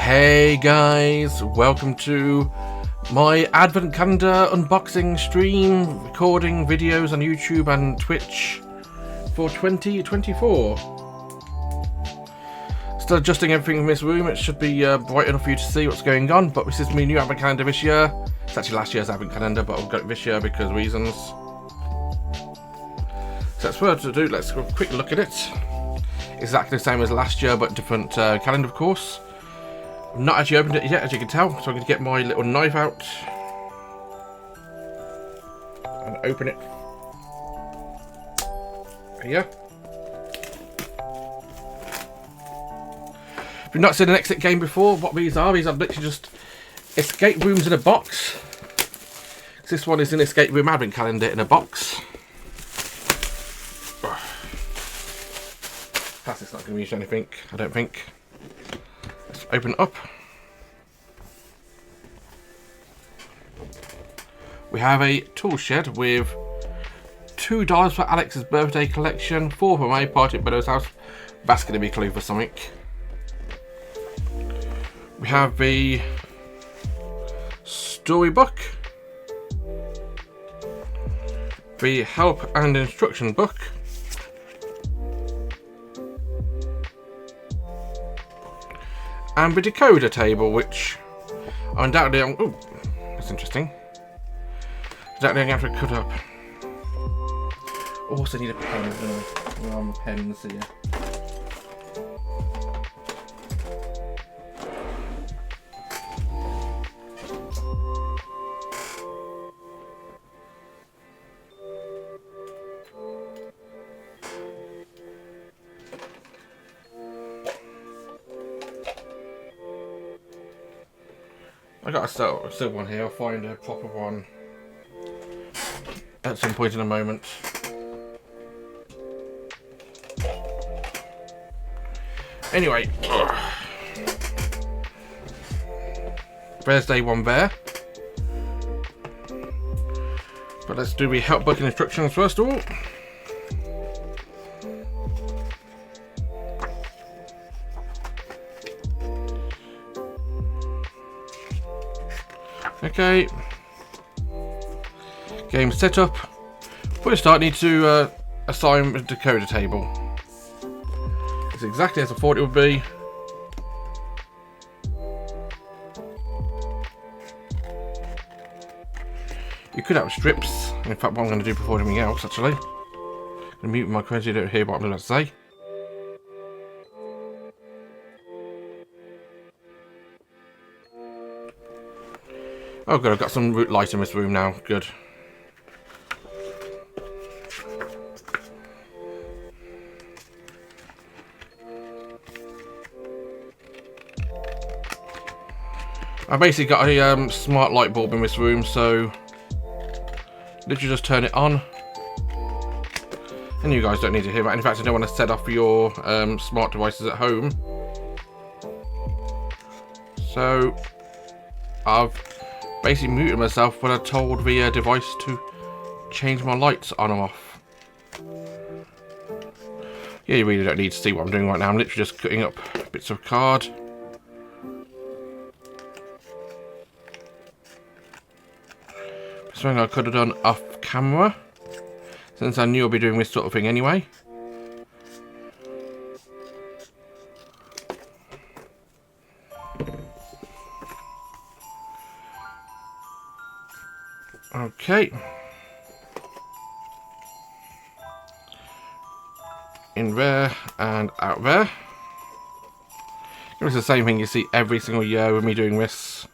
Hey guys, welcome to my advent calendar unboxing stream, recording videos on YouTube and Twitch for 2024. Still adjusting everything in this room. It should be bright enough for you to see what's going on, but this is my new advent calendar this year. It's actually last year's advent calendar, but I've got it this year because of reasons. So that's what to do. Let's have a quick look at it. Exactly the same as last year, but different calendar, of course. I've not actually opened it yet, as you can tell, so I'm going to get my little knife out and open it. Here. If you've not seen an exit game before, what these are literally just escape rooms in a box. This one is an escape room advent calendar in a box. Plastic's not going to be used anything, I don't think. Let's open it up. We have a tool shed with $2 for Alex's birthday collection, $4 for my party at Billow's house. That's going to be a clue for something. We have the storybook, the help and instruction book, and the decoder table, which undoubtedly oh, that's interesting. Undoubtedly I'm going to have to cut up. Also need a pen, don't I? Where are my pens here? I got a silver one here. I'll find a proper one at some point in a moment. Anyway, there's day one there. But let's do the help book and instructions first of all. Okay, game setup. For a start, need to assign the decoder table. It's exactly as I thought it would be. You could have strips. In fact, what I'm going to do before anything else, actually, I'm going to mute my crazy, don't hear what I'm going to say. Oh good, I've got some root light in this room now, good. I basically got a smart light bulb in this room, so literally just turn it on. And you guys don't need to hear that. In fact, I don't want to set off your smart devices at home. So I've basically muted myself when I told the device to change my lights on and off. Yeah, you really don't need to see what I'm doing right now. I'm literally just cutting up bits of card. Something I could have done off camera, since I knew I'd be doing this sort of thing anyway. Okay. In there and out there. It's the same thing you see every single year with me doing this.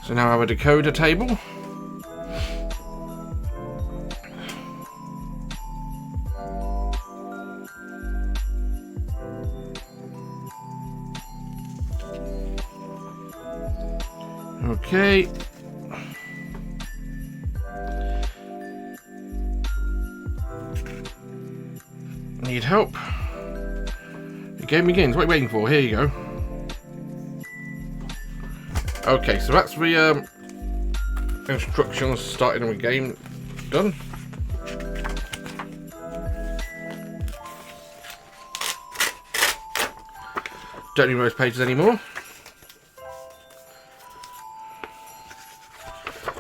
So now I have a decoder table. Okay. Need help. The game begins. What are you waiting for? Here you go. Okay, so that's the instructions starting the game done. Don't need those pages anymore.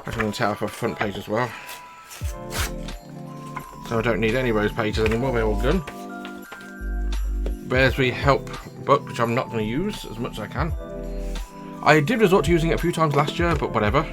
I can tell for front page as well. So I don't need any of those pages anymore, they're all done. There's the help book, which I'm not going to use as much as I can. I did resort to using it a few times last year, but whatever.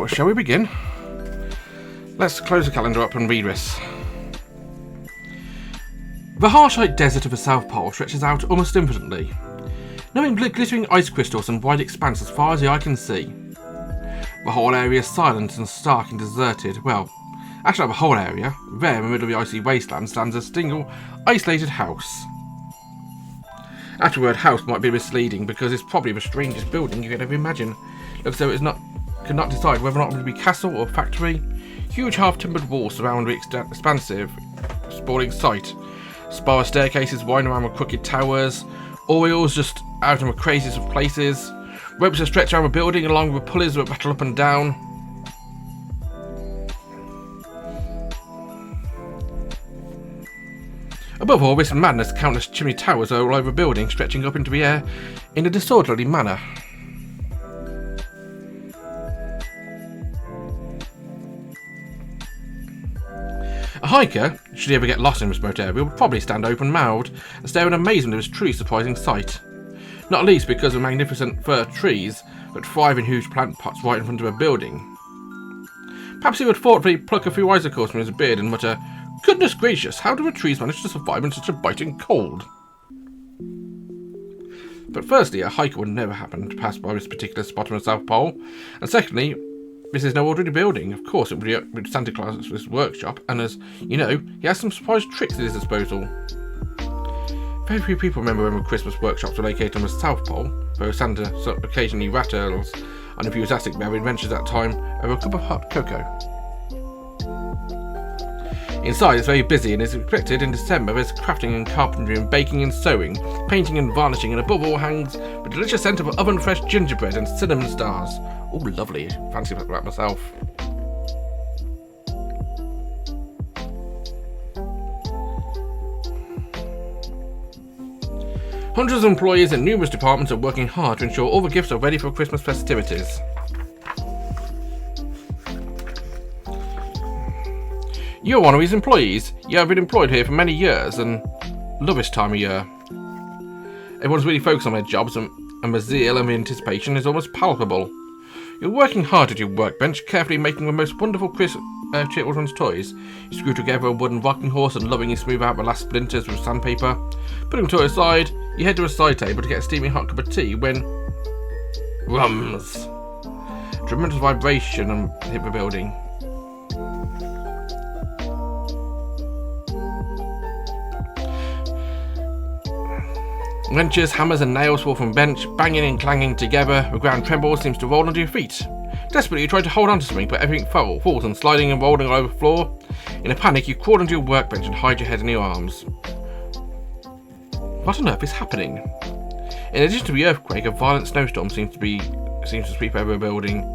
Shall we begin? Let's close the calendar up and read this. The harsh-like desert of the South Pole stretches out almost infinitely, knowing glittering ice crystals and wide expanse as far as the eye can see. The whole area is silent and stark and deserted. Well, actually not the whole area. There, in the middle of the icy wasteland, stands a single, isolated house. Actually, the word house might be misleading because it's probably the strangest building you could ever imagine. Looks as though could not decide whether or not it would be castle or factory. Huge half-timbered walls surround the expansive, sprawling site. Spiral staircases wind around with crooked towers. Oriels just out in the craziest of places. Ropes are stretched around the building along with pulleys that rattle up and down. Above all this madness, countless chimney towers are all over the building, stretching up into the air in a disorderly manner. A hiker, should he ever get lost in this remote area, would probably stand open-mouthed and stare in amazement at this truly surprising sight. Not least because of the magnificent fir trees that thrive in huge plant pots right in front of a building. Perhaps he would thoughtfully pluck a few icicles from his beard and mutter, "Goodness gracious, how do the trees manage to survive in such a biting cold?" But firstly, a hiker would never happen to pass by this particular spot on the South Pole, and secondly, this is no ordinary building. Of course, it would be with Santa Claus's workshop, and as you know, he has some surprise tricks at his disposal. Very few people remember when the Christmas workshops were located on the South Pole, though Santa occasionally rattles on enthusiastic about adventures at that time over a cup of hot cocoa. Inside, it's very busy and is expected in December. There's crafting and carpentry and baking and sewing, painting and varnishing, and above all hangs the delicious scent of oven-fresh gingerbread and cinnamon stars. Oh, lovely. Fancy that myself. Hundreds of employees in numerous departments are working hard to ensure all the gifts are ready for Christmas festivities. You're one of these employees. You have been employed here for many years and love this time of year. Everyone's really focused on their jobs and the zeal and the anticipation is almost palpable. You're working hard at your workbench, carefully making the most wonderful children's toys. You screw together a wooden rocking horse and lovingly smooth out the last splinters with sandpaper. Putting the toy aside, you head to a side table to get a steaming hot cup of tea when... Rums! Tremendous vibration hit the building. Wrenches, hammers and nails fall from the bench, banging and clanging together. The ground trembles, seems to roll under your feet. Desperately, you try to hold on to something, but everything falls and sliding and rolling all over the floor. In a panic, you crawl onto your workbench and hide your head in your arms. What on earth is happening? In addition to the earthquake, a violent snowstorm seems to sweep over the building.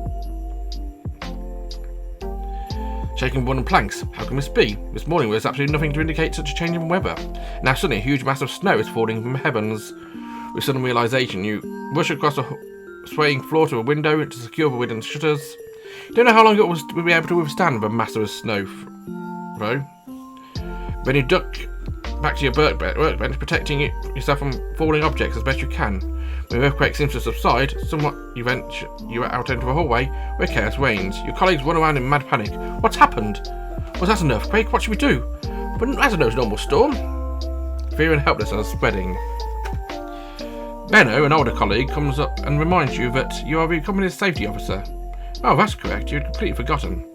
Shaking wooden planks. How can this be? This morning there was absolutely nothing to indicate such a change in weather. Now suddenly a huge mass of snow is falling from the heavens. With sudden realization, you rush across the swaying floor to a window to secure the wooden shutters. You don't know how long it will be able to withstand the mass of snow, though. Then you duck back to your workbench, protecting yourself from falling objects as best you can. When the earthquake seems to subside, somewhat you are out into the hallway where chaos reigns. Your colleagues run around in mad panic. What's happened? Was that an earthquake? What should we do? But that's no normal storm. Fear and helplessness are spreading. Benno, an older colleague, comes up and reminds you that you are the company's safety officer. Oh, that's correct. You'd completely forgotten.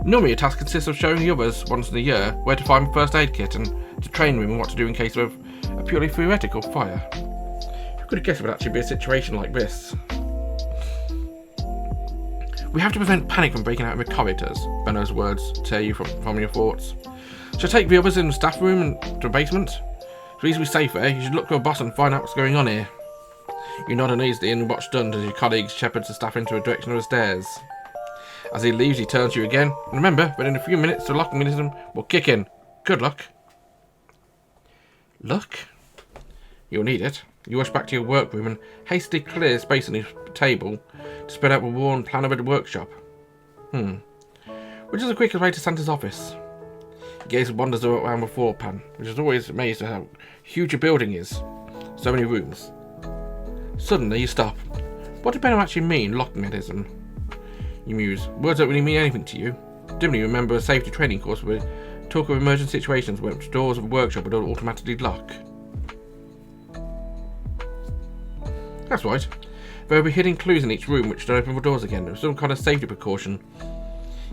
Normally, your task consists of showing the others once in a year where to find the first aid kit and to train them in what to do in case of a purely theoretical fire. Could have guessed it would actually be a situation like this. We have to prevent panic from breaking out in the corridors. Benno's words tear you from your thoughts. Should I take the others in the staff room and to the basement? To reasonably safe there, you should look for a boss and find out what's going on here. You nod uneasily and watch done as your colleague shepherds the staff into the direction of the stairs. As he leaves, he turns to you again. And remember, within a few minutes, the locking mechanism will kick in. Good luck. Luck? You'll need it. You rush back to your workroom and hastily clear space on your table to spread out the worn plan of a workshop. Which is the quickest way to Santa's office? He gazes and wanders around the floor plan, which is always amazed at how huge a building is. So many rooms. Suddenly you stop. What did Benno actually mean, locking mechanism? You muse. Words don't really mean anything to you. Dimly you remember a safety training course where talk of emergency situations where the doors of a workshop would automatically lock. That's right. There will be hidden clues in each room which don't open the doors again. There's some kind of safety precaution.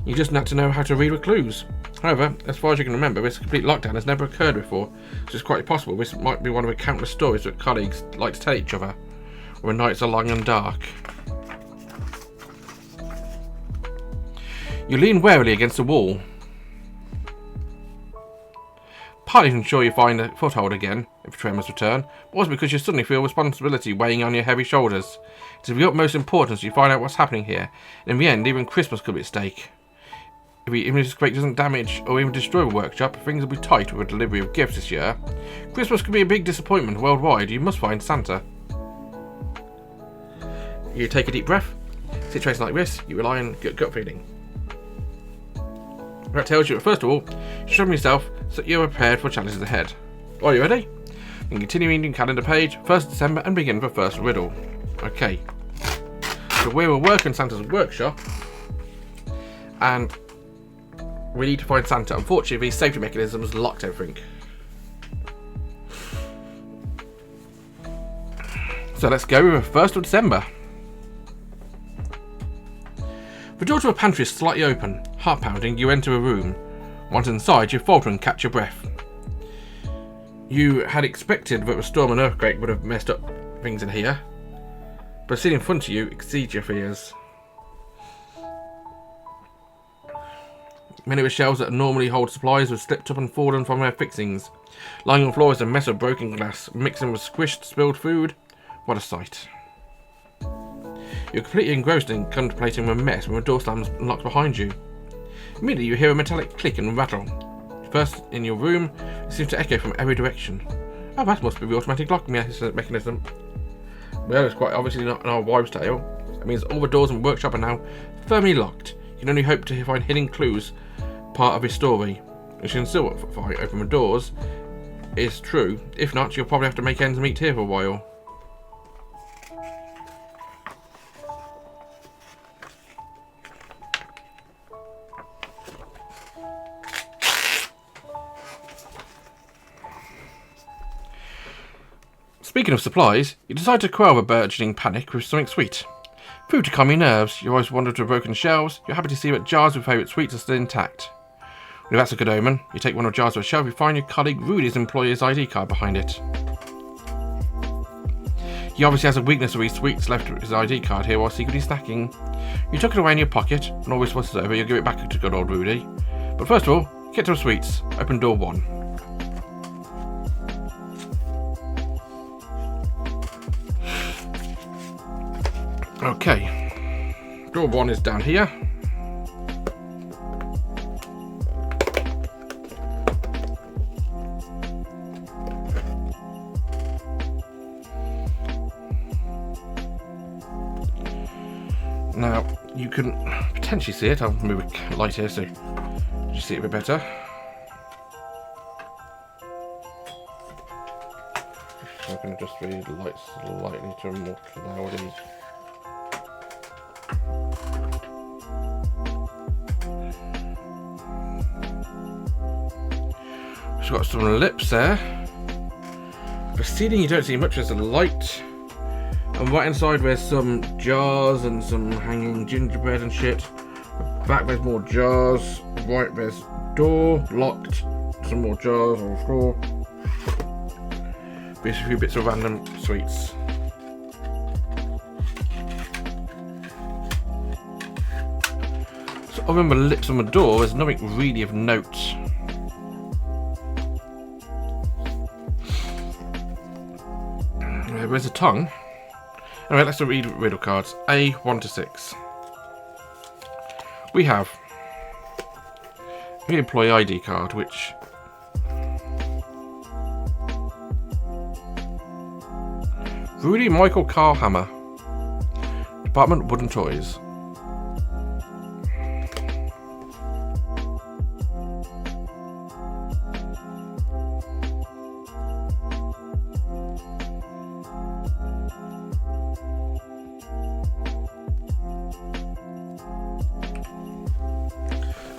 You just need to know how to read the clues. However, as far as you can remember, this complete lockdown has never occurred before, so it's quite possible this might be one of the countless stories that colleagues like to tell each other, when nights are long and dark. You lean warily against the wall. Partly to ensure you find a foothold again, if tremors return, but also because you suddenly feel responsibility weighing on your heavy shoulders. It's of the utmost importance you find out what's happening here, and in the end, even Christmas could be at stake. Even if this quake doesn't damage or even destroy the workshop, things will be tight with a delivery of gifts this year. Christmas could be a big disappointment worldwide. You must find Santa. You take a deep breath. Situations like this, you rely on gut feeling. That tells you that first of all, you show yourself so you're prepared for challenges ahead. Are you ready? You can continue reading your calendar page, 1st December, and begin the first riddle. Okay. So we will work in Santa's workshop, and we need to find Santa. Unfortunately, these safety mechanisms locked everything. So let's go with the 1st of December. The door to a pantry is slightly open. Heart pounding, you enter a room. Once inside, you falter and catch your breath. You had expected that the storm and earthquake would have messed up things in here, but sitting in front of you exceeds your fears. Many of the shelves that normally hold supplies have slipped up and fallen from their fixings. Lying on the floor is a mess of broken glass, mixing with squished, spilled food. What a sight. You're completely engrossed in contemplating the mess when the door slams and locks behind you. Immediately you hear a metallic click and rattle. First in your room, it seems to echo from every direction. Oh, that must be the automatic lock mechanism. Well, it's quite obviously not in our wives' tale. That means all the doors in the workshop are now firmly locked. You can only hope to find hidden clues part of his story. You can still open the doors. It's true. If not, you'll probably have to make ends meet here for a while. Speaking of supplies, you decide to quell the burgeoning panic with something sweet. Food to calm your nerves. Your eyes wander to broken shelves. You're happy to see that jars with favourite sweets are still intact. Well, that's a good omen. You take one of the jars off a shelf, you find your colleague Rudy's employer's ID card behind it. He obviously has a weakness for these sweets, left his ID card here while secretly snacking. You tuck it away in your pocket, and always once it's over, you'll give it back to good old Rudy. But first of all, get to the sweets. Open door 1. Okay, door 1 is down here. Now, you can potentially see it. I'll move a light here so you see it a bit better. I'm going to just read the lights slightly to more cloudy. We've got some lips there. The ceiling you don't see much, there's a light. And right inside there's some jars and some hanging gingerbread and shit. Back there's more jars. Right there's door, locked. Some more jars on the floor. There's a few bits of random sweets. Other than the lips on the door, there's nothing really of note. Where's the tongue? Anyway, let's read riddle cards. A 1 to 6. We have the employee ID card, which Rudy Michael Carl Hammer, Department Wooden Toys.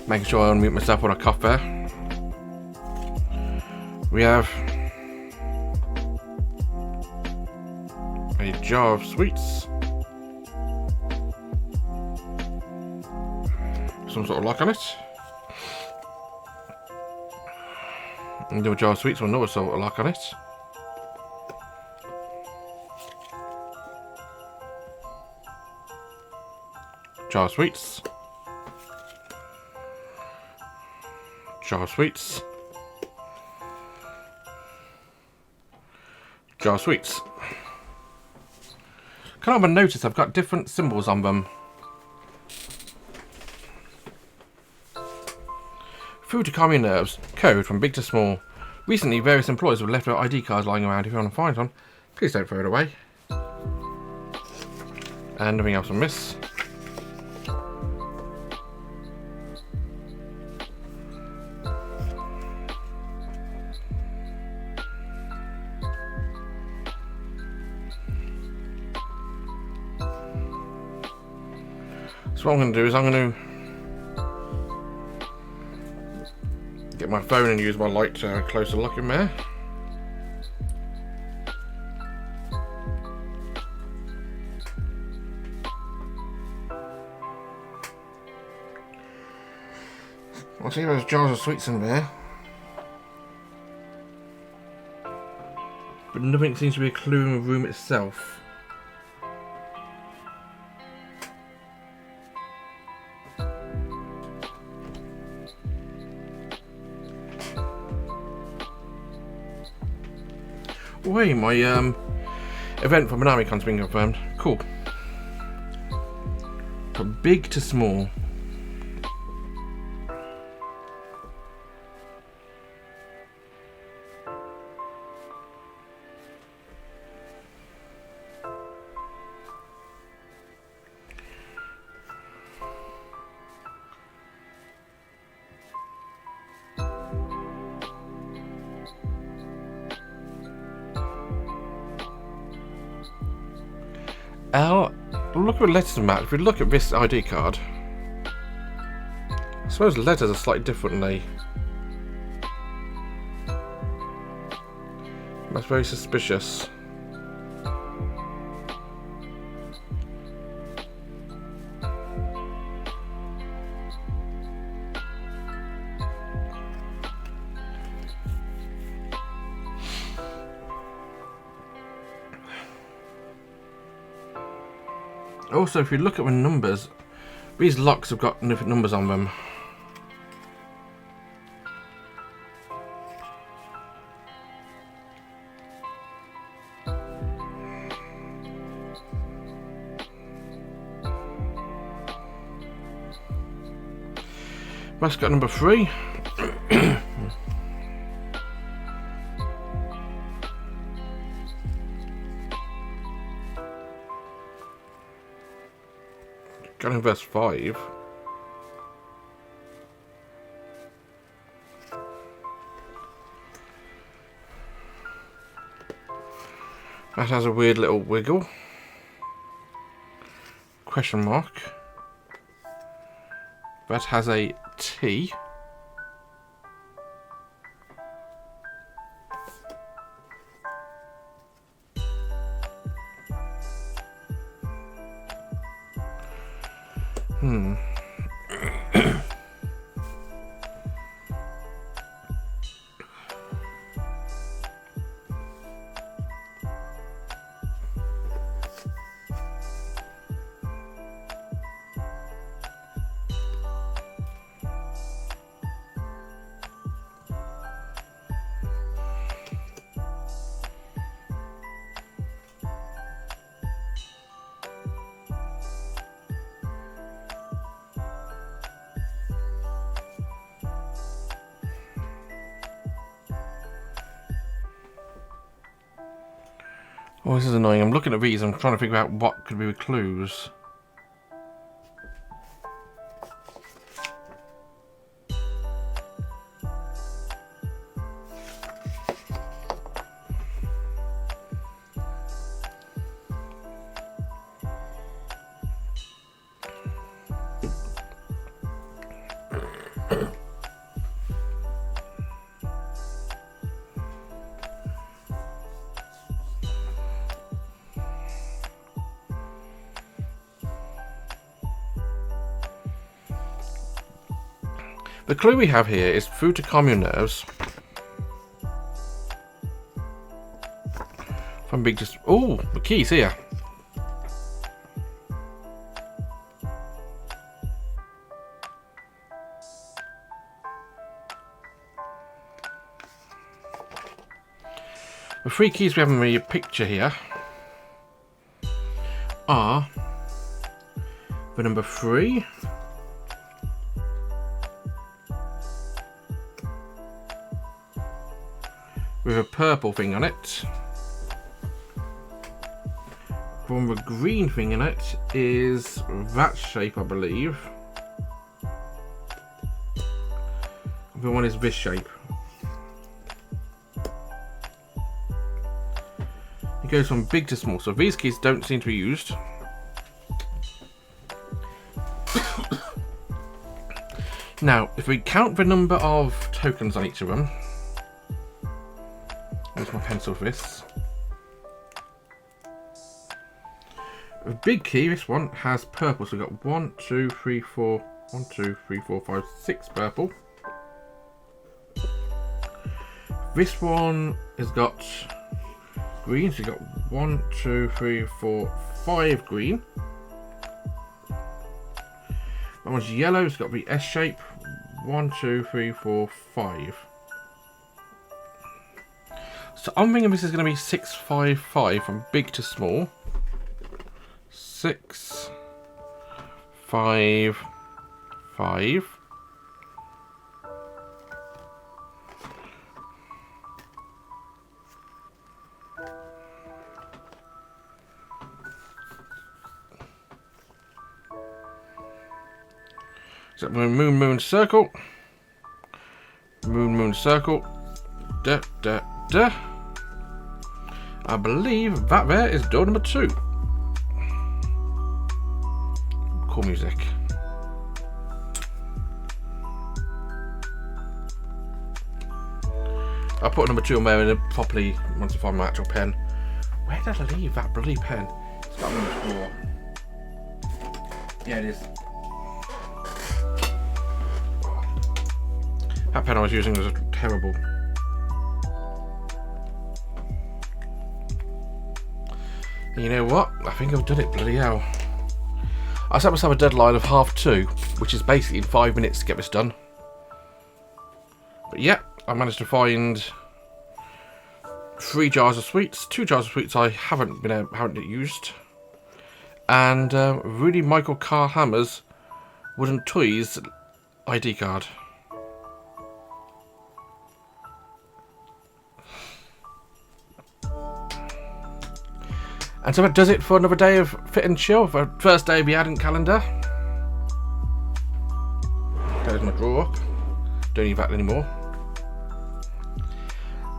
Making sure I unmute myself when I cough there. We have a jar of sweets. Some sort of lock on it. Another jar of sweets with another sort of lock on it. Jar of sweets. Jar of sweets. Jar of sweets. Can't even notice I've got different symbols on them. Food to calm your nerves. Code from big to small. Recently, various employees have left their ID cards lying around. If you want to find one, please don't throw it away. And nothing else on this. So what I'm going to do is I'm going to get my phone and use my light to have a closer look in there. I see those jars of sweets in there, but nothing seems to be a clue in the room itself. Wait, my event for MinamiCon's been confirmed. Cool. From big to small. Look at the letters on that. If we look at this ID card, I suppose the letters are slightly differently. That's very suspicious. Also, if you look at the numbers, these locks have got different numbers on them. That's got number 3. Got in verse 5. That has a weird little wiggle. Question mark. That has a T. Oh, this is annoying. I'm looking at these. I'm trying to figure out what could be the clues. The clue we have here is food to calm your nerves. From big just... Oh, the key's here. The three keys we have in the picture here are the number 3, with a purple thing on it. From the green thing in it is that shape, I believe. The one is this shape. It goes from big to small, so these keys don't seem to be used. Now, if we count the number of tokens on each of them, where's my pencil for this? The big key, this one, has purple, so we've got 1, 2, 3, 4, 1, 2, 3, 4, 5, 6 purple. This one has got green, so you've got 1, 2, 3, 4, 5 green. That one's yellow, it's got the S shape. 1, 2, 3, 4, 5. So I'm thinking this is going to be 6, 5, 5 from big to small. 6, 5, 5. So moon, moon, circle. Moon, moon, circle. Da, da, da. I believe that there is door number 2. Cool music. I'll put number 2 on there and properly once I find my actual pen. Where did I leave that bloody pen? It's got on the floor. Yeah, it is. That pen I was using was terrible. And you know what? I think I've done it, bloody hell. I set myself a deadline of 2:30, which is basically in 5 minutes to get this done. But yeah, I managed to find 3 jars of sweets, 2 jars of sweets I haven't used, and Rudy Michael Carl Hammer's Wooden Toys ID card. And so that does it for another day of Fit and Chill, for the first day of the advent calendar. There's my drawer up. Don't need that anymore.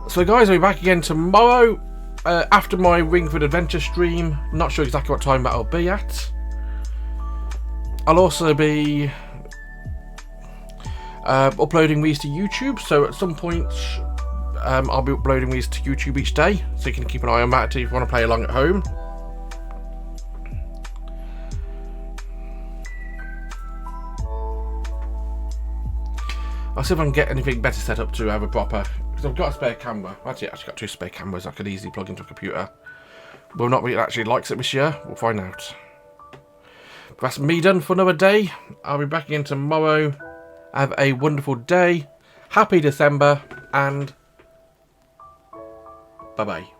So guys, I'll be back again tomorrow after my Ringford Adventure stream. Not sure exactly what time that'll be at. I'll also be uploading these to YouTube, so at some point I'll be uploading these to YouTube each day, so you can keep an eye on that if you want to play along at home. I'll see if I can get anything better set up to have a proper, because I've got a spare camera. Actually got 2 spare cameras I could easily plug into a computer. Whether or not it actually likes it this year, we'll find out. But that's me done for another day. I'll be back again tomorrow. Have a wonderful day. Happy December, and bye-bye.